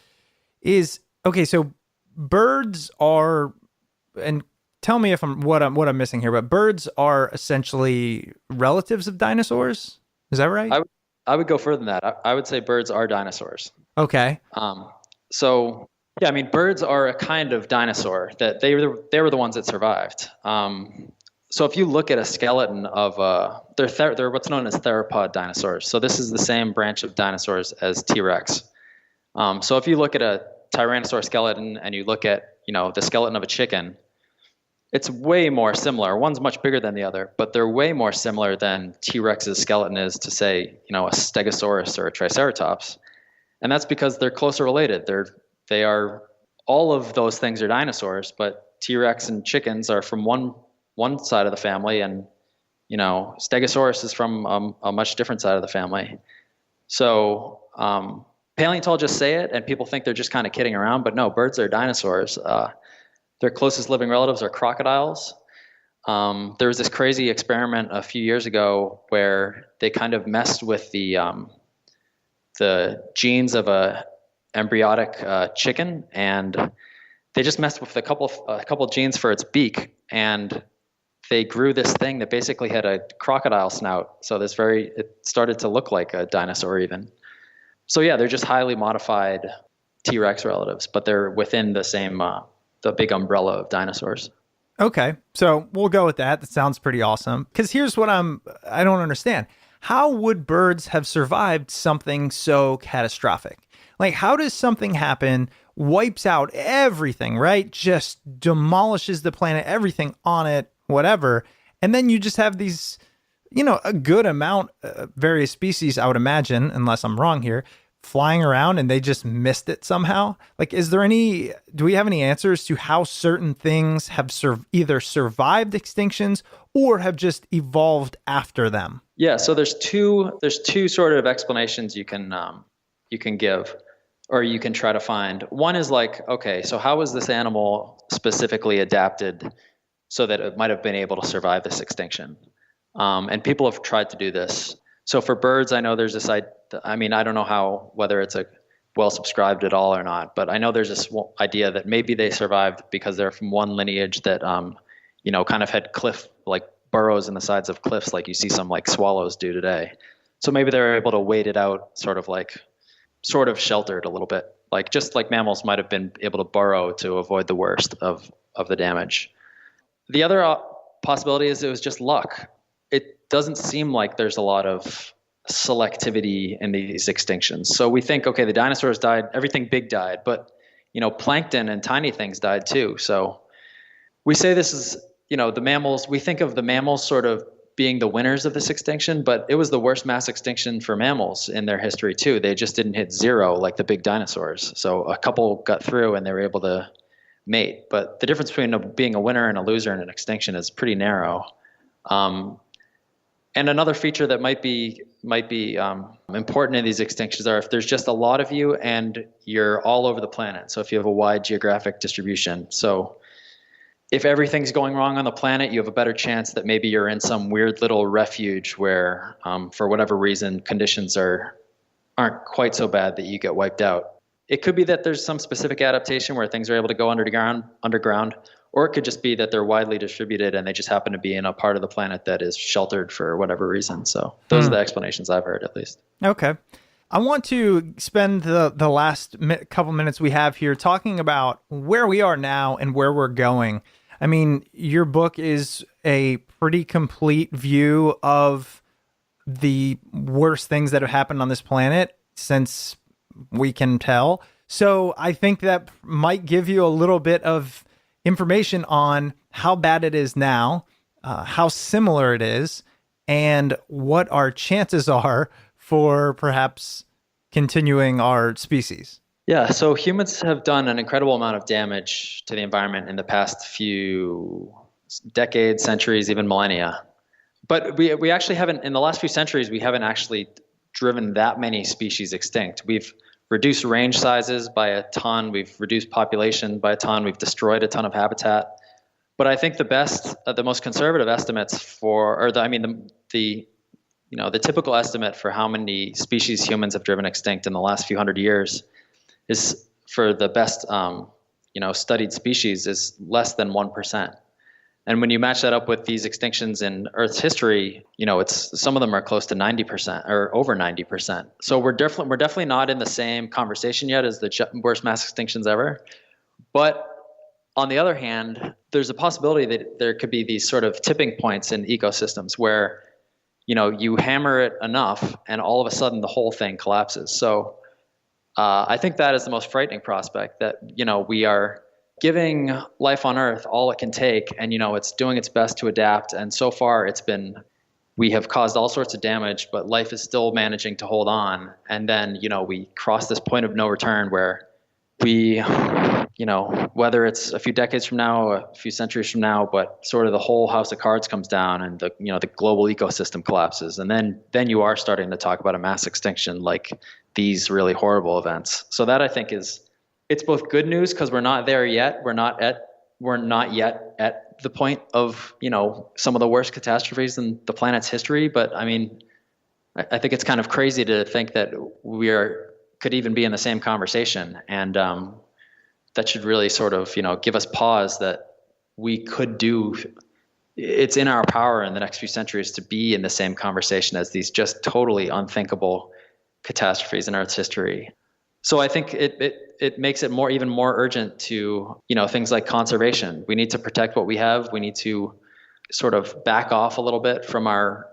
is, okay, so birds are, and tell me if what I'm missing here, but birds are essentially relatives of dinosaurs. Is that right? I would go further than that. I would say birds are dinosaurs. Okay. So yeah, I mean, birds are a kind of dinosaur that they were the ones that survived. So if you look at a skeleton of they're what's known as theropod dinosaurs. So this is the same branch of dinosaurs as T-Rex. So if you look at a Tyrannosaur skeleton and you look at, the skeleton of a chicken, it's way more similar. One's much bigger than the other, but they're way more similar than T-Rex's skeleton is to, say, a Stegosaurus or a Triceratops. And that's because they're closer related. They are, all of those things are dinosaurs, but T-Rex and chickens are from one side of the family, and Stegosaurus is from a much different side of the family. So paleontologists say it, and people think they're just kind of kidding around, but no, birds are dinosaurs. Their closest living relatives are crocodiles. There was this crazy experiment a few years ago where they kind of messed with the genes of a embryonic chicken, and they just messed with a couple genes for its beak, and they grew this thing that basically had a crocodile snout. So it started to look like a dinosaur even. So yeah, they're just highly modified T-Rex relatives, but they're within the same the big umbrella of dinosaurs. Okay, so we'll go with that. That sounds pretty awesome. Because here's what I don't understand. How would birds have survived something so catastrophic? Like, how does something happen, wipes out everything, right? Just demolishes the planet, everything on it, whatever. And then you just have these, a good amount, various species, I would imagine, unless I'm wrong here, flying around, and they just missed it somehow. Like, do we have any answers to how certain things have either survived extinctions or have just evolved after them? Yeah, so there's two sort of explanations you can give, or you can try to find. One is like, okay, so how was this animal specifically adapted so that it might have been able to survive this extinction? And people have tried to do this. So for birds, I know there's this, I don't know whether it's well subscribed at all or not, but I know there's this idea that maybe they survived because they're from one lineage that, kind of had like burrows in the sides of cliffs, like you see some like swallows do today. So maybe they were able to wait it out, sort of sheltered a little bit, like just like mammals might have been able to burrow to avoid the worst of the damage. The other possibility is it was just luck. It doesn't seem like there's a lot of selectivity in these extinctions. So we think, okay, the dinosaurs died, everything big died, but plankton and tiny things died too. So we say this is, the mammals, we think of the mammals sort of being the winners of this extinction, but it was the worst mass extinction for mammals in their history too. They just didn't hit zero like the big dinosaurs. So a couple got through and they were able to mate. But the difference between being a winner and a loser in an extinction is pretty narrow. And another feature that might be important in these extinctions are if there's just a lot of you and you're all over the planet. So if you have a wide geographic distribution. So if everything's going wrong on the planet, you have a better chance that maybe you're in some weird little refuge where, for whatever reason, conditions aren't quite so bad that you get wiped out. It could be that there's some specific adaptation where things are able to go underground, or it could just be that they're widely distributed and they just happen to be in a part of the planet that is sheltered for whatever reason. So those are the explanations I've heard, at least. Okay. I want to spend the last couple minutes we have here talking about where we are now and where we're going. I mean, your book is a pretty complete view of the worst things that have happened on this planet since we can tell. So I think that might give you a little bit of information on how bad it is now, how similar it is, and what our chances are for perhaps continuing our species. Yeah, so humans have done an incredible amount of damage to the environment in the past few decades, centuries, even millennia. But we actually haven't, in the last few centuries, we haven't actually driven that many species extinct. We've reduced range sizes by a ton, we've reduced population by a ton, we've destroyed a ton of habitat. But I think the most conservative estimates the typical estimate for how many species humans have driven extinct in the last few hundred years is for the best, studied species is less than 1%. And when you match that up with these extinctions in Earth's history, it's some of them are close to 90% or over 90%. So we're definitely not in the same conversation yet as the worst mass extinctions ever. But on the other hand, there's a possibility that there could be these sort of tipping points in ecosystems where, you hammer it enough and all of a sudden the whole thing collapses. So I think that is the most frightening prospect, that, we are giving life on Earth all it can take, and, it's doing its best to adapt. And so far we have caused all sorts of damage, but life is still managing to hold on. And then, we cross this point of no return where we, whether it's a few decades from now, a few centuries from now, but sort of the whole house of cards comes down and the global ecosystem collapses. And then you are starting to talk about a mass extinction like these really horrible events. So that, I think, it's both good news because we're not there yet. We're not yet at the point of, some of the worst catastrophes in the planet's history. But I mean, I think it's kind of crazy to think that could even be in the same conversation. And that should really sort of, give us pause that we could do. It's in our power in the next few centuries to be in the same conversation as these just totally unthinkable catastrophes in Earth's history. So I think it makes it even more urgent to, things like conservation. We need to protect what we have. We need to sort of back off a little bit from our,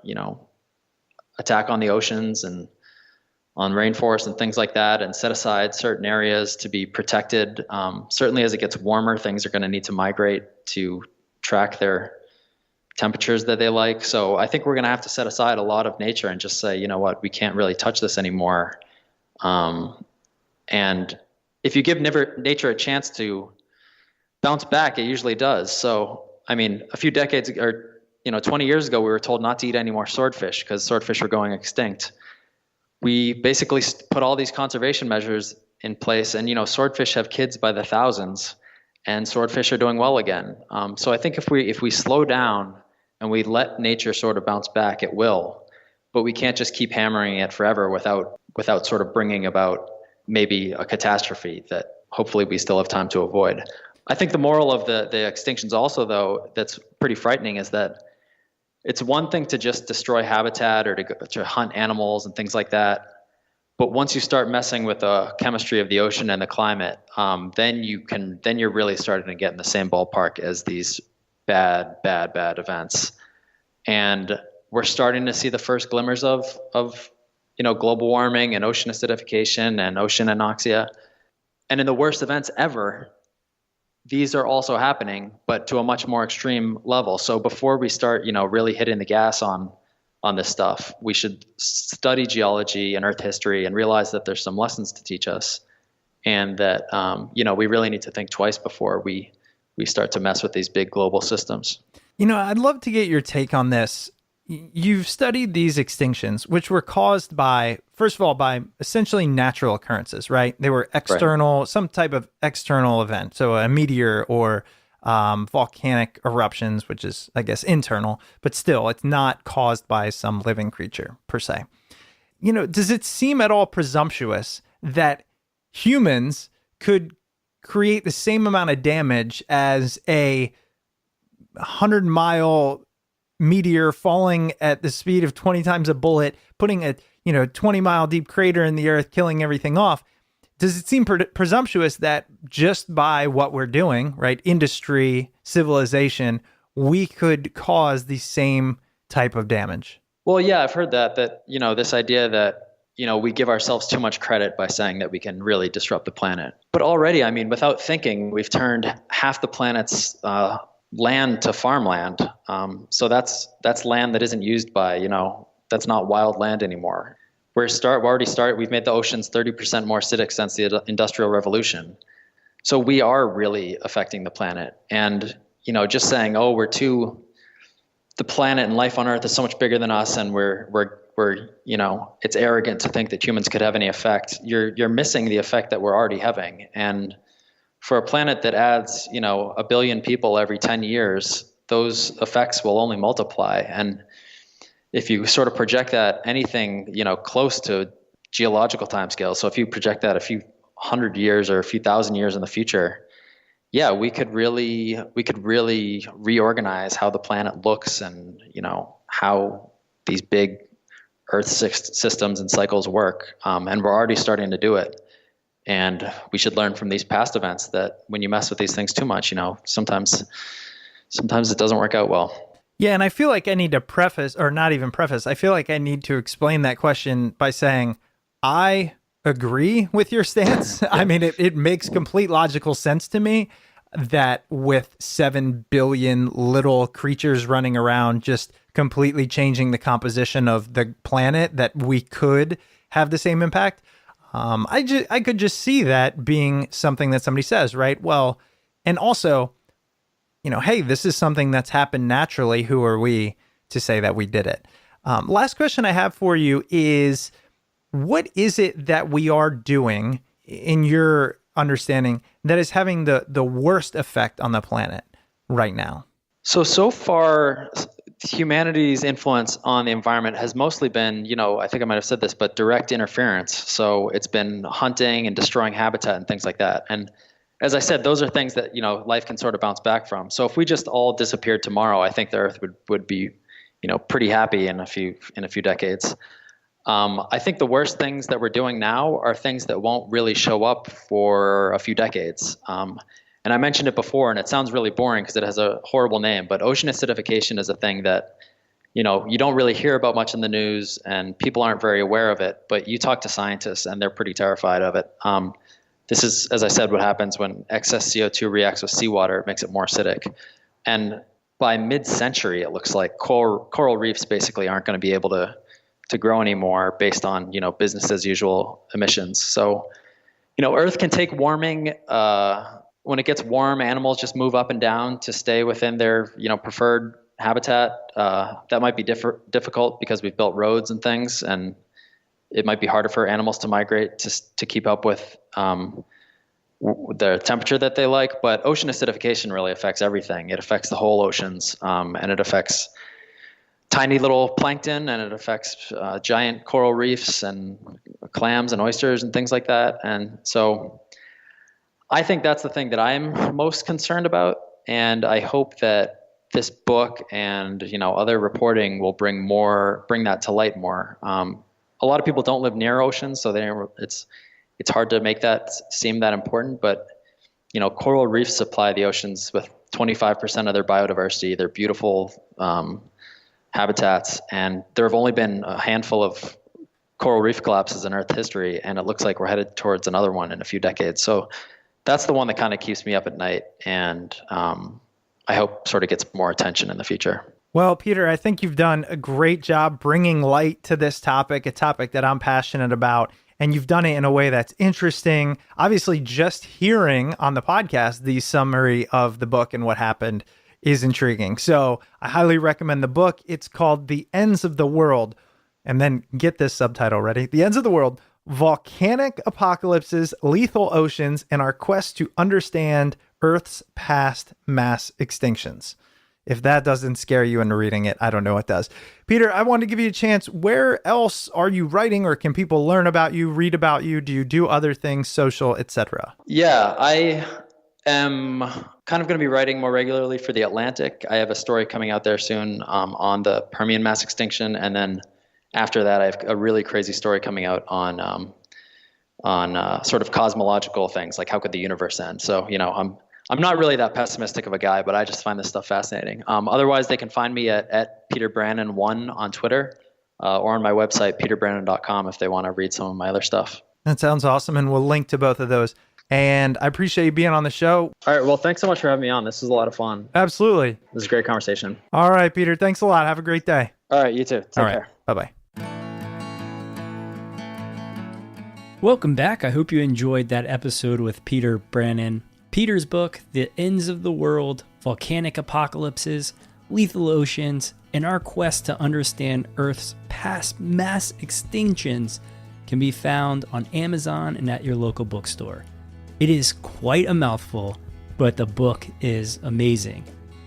attack on the oceans and on rainforests and things like that, and set aside certain areas to be protected. Certainly as it gets warmer, things are going to need to migrate to track their temperatures that they like. So I think we're going to have to set aside a lot of nature and just say, we can't really touch this anymore. And if you give nature a chance to bounce back, it usually does. So, I mean, a few decades or 20 years ago, we were told not to eat any more swordfish because swordfish were going extinct. We basically put all these conservation measures in place, and swordfish have kids by the thousands, and swordfish are doing well again. So I think if we slow down and we let nature sort of bounce back, it will. But we can't just keep hammering it forever without sort of bringing about maybe a catastrophe that hopefully we still have time to avoid. I think the moral of the extinctions also, though, that's pretty frightening is that it's one thing to just destroy habitat or to hunt animals and things like that. But once you start messing with the chemistry of the ocean and the climate, then you're really starting to get in the same ballpark as these bad events. And we're starting to see the first glimmers of global warming and ocean acidification and ocean anoxia. And in the worst events ever, these are also happening, but to a much more extreme level. So before we start, really hitting the gas on this stuff, we should study geology and Earth history and realize that there's some lessons to teach us, and that we really need to think twice before we start to mess with these big global systems. I'd love to get your take on this. You've studied these extinctions, which were caused by, first of all, by essentially natural occurrences, right? They were external, right. Some type of external event. So a meteor or volcanic eruptions, which is, I guess, internal, but still, it's not caused by some living creature per se. Does it seem at all presumptuous that humans could create the same amount of damage as a 100-mile meteor falling at the speed of 20 times a bullet, putting a 20-mile deep crater in the earth, killing everything off? Does it seem presumptuous that just by what we're doing, right, industry, civilization, we could cause the same type of damage? Well, yeah, I've heard that this idea that we give ourselves too much credit by saying that we can really disrupt the planet. But already, I mean, without thinking, we've turned half the planet's land to farmland. So that's land that isn't used by, that's not wild land anymore. we've made the oceans 30% more acidic since the Industrial Revolution. So we are really affecting the planet. And, just saying, the planet and life on Earth is so much bigger than us, and we're it's arrogant to think that humans could have any effect. You're missing the effect that we're already having. And for a planet that adds, 1 billion people every 10 years, those effects will only multiply. And if you sort of project that anything, close to geological timescales, so if you project that a few hundred years or a few thousand years in the future, yeah, we could really reorganize how the planet looks and, how these big Earth systems and cycles work. And we're already starting to do it. And we should learn from these past events that when you mess with these things too much, sometimes it doesn't work out well. Yeah, and I feel like I need to I feel like I need to explain that question by saying, I agree with your stance. I mean, it makes complete logical sense to me that with 7 billion little creatures running around, just completely changing the composition of the planet, that we could have the same impact. I could just see that being something that somebody says, right? Well, and also, hey, this is something that's happened naturally. Who are we to say that we did it? Last question I have for you is, what is it that we are doing, in your understanding, that is having the worst effect on the planet right now? So far, humanity's influence on the environment has mostly been, I think I might have said this, but direct interference. So it's been hunting and destroying habitat and things like that. And as I said, those are things that, life can sort of bounce back from. So if we just all disappeared tomorrow, I think the Earth would be, pretty happy in a few decades. I think the worst things that we're doing now are things that won't really show up for a few decades. And I mentioned it before, and it sounds really boring because it has a horrible name, but ocean acidification is a thing that, you don't really hear about much in the news, and people aren't very aware of it, but you talk to scientists and they're pretty terrified of it. This is, as I said, what happens when excess CO2 reacts with seawater. It makes it more acidic. And by mid-century, it looks like coral reefs basically aren't going to be able to grow anymore based on, business as usual emissions. So, Earth can take warming. When it gets warm, animals just move up and down to stay within their, preferred habitat. That might be difficult because we've built roads and things, and it might be harder for animals to migrate to keep up with the temperature that they like. But ocean acidification really affects everything. It affects the whole oceans, and it affects tiny little plankton, and it affects giant coral reefs and clams and oysters and things like that. And so I think that's the thing that I'm most concerned about. And I hope that this book and, other reporting will bring that to light more. A lot of people don't live near oceans, so it's hard to make that seem that important. But, coral reefs supply the oceans with 25% of their biodiversity. They're beautiful habitats, and there have only been a handful of coral reef collapses in Earth history, and it looks like we're headed towards another one in a few decades. So that's the one that kind of keeps me up at night, and I hope sort of gets more attention in the future. Well, Peter, I think you've done a great job bringing light to this topic, a topic that I'm passionate about, and you've done it in a way that's interesting. Obviously, just hearing on the podcast the summary of the book and what happened is intriguing. So I highly recommend the book. It's called The Ends of the World. And then get this subtitle ready. The Ends of the World, Volcanic Apocalypses, Lethal Oceans, and Our Quest to Understand Earth's Past Mass Extinctions. If that doesn't scare you into reading it, I don't know what does. Peter, I wanted to give you a chance. Where else are you writing, or can people learn about you, read about you? Do you do other things, social, etc.? Yeah, I am kind of going to be writing more regularly for The Atlantic. I have a story coming out there soon on the Permian mass extinction, and then after that, I have a really crazy story coming out on sort of cosmological things, like how could the universe end? So, I'm not really that pessimistic of a guy, but I just find this stuff fascinating. Otherwise, they can find me at Peter Brannen 1 on Twitter or on my website, peterbrannen.com, if they want to read some of my other stuff. That sounds awesome, and we'll link to both of those. And I appreciate you being on the show. All right. Well, thanks so much for having me on. This was a lot of fun. Absolutely. This was a great conversation. All right, Peter. Thanks a lot. Have a great day. All right. You too. Take care. Bye-bye. Welcome back. I hope you enjoyed that episode with Peter Brannen. Peter's book, The Ends of the World, Volcanic Apocalypses, Lethal Oceans, and our quest to understand Earth's past mass extinctions can be found on Amazon and at your local bookstore. It is quite a mouthful, but the book is amazing.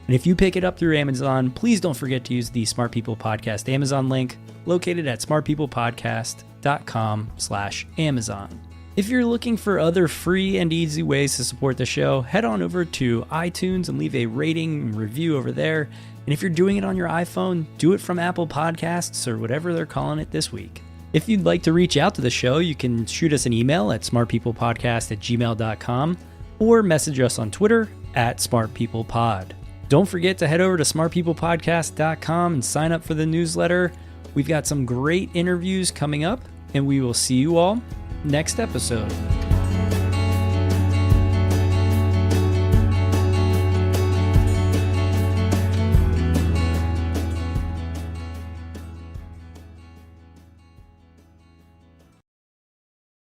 And if you pick it up through Amazon, please don't forget to use the Smart People Podcast Amazon link located at smartpeoplepodcast.com/Amazon. If you're looking for other free and easy ways to support the show, head on over to iTunes and leave a rating and review over there. And if you're doing it on your iPhone, do it from Apple Podcasts or whatever they're calling it this week. If you'd like to reach out to the show, you can shoot us an email at smartpeoplepodcast@gmail.com or message us on Twitter at smartpeoplepod. Don't forget to head over to smartpeoplepodcast.com and sign up for the newsletter. We've got some great interviews coming up, and we will see you all next episode.